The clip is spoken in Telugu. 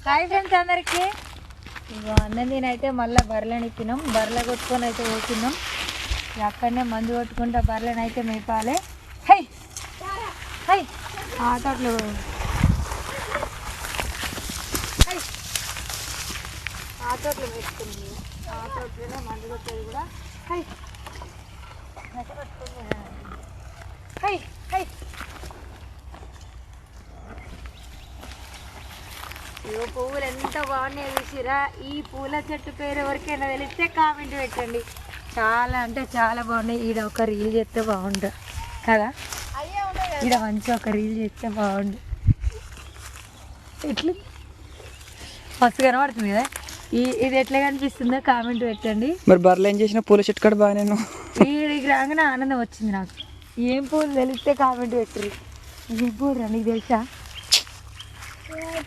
హాయ్ ఫ్రెండ్స్ అందరికీ. ఇగో అన్నం తినైతే మళ్ళీ బర్రెలను ఇప్పినాం. బర్రెలు కొట్టుకొని అయితే పోతున్నాం. అక్కడనే మందు కొట్టుకుంటా బర్రెలను అయితే మేపాలి. హై హై ఆ తోటలో ఆ తోటలో వేసుకుంది. ఆ తోటలోనే మందు కొట్టేది కూడా. హై హై హై ఇగో పువ్వులు ఎంత బాగున్నాయి చూసిరా. ఈ పూల చెట్టు పేరు ఎవరికైనా తెలిస్తే కామెంట్ పెట్టండి. చాలా అంటే చాలా బాగున్నాయి. ఈడ ఒక రీల్ చేస్తే బాగుంటుంది కదా. ఈడ మంచిగా ఒక రీల్ చేస్తే బాగుండు. ఎట్లా మస్తు కనబడుతుంది కదా. ఇది ఎట్లా కనిపిస్తుందో కామెంట్ పెట్టండి. మరి బర్రెలు ఏం చేసిన పూల చెట్టు కాడ బాగా నేను ఈడికి రాగానే ఆనందం వచ్చింది నాకు. ఏం పూలు తెలిస్తే కామెంట్ పెట్టరు. ఏం పూలు రా నీకు తెలుసా?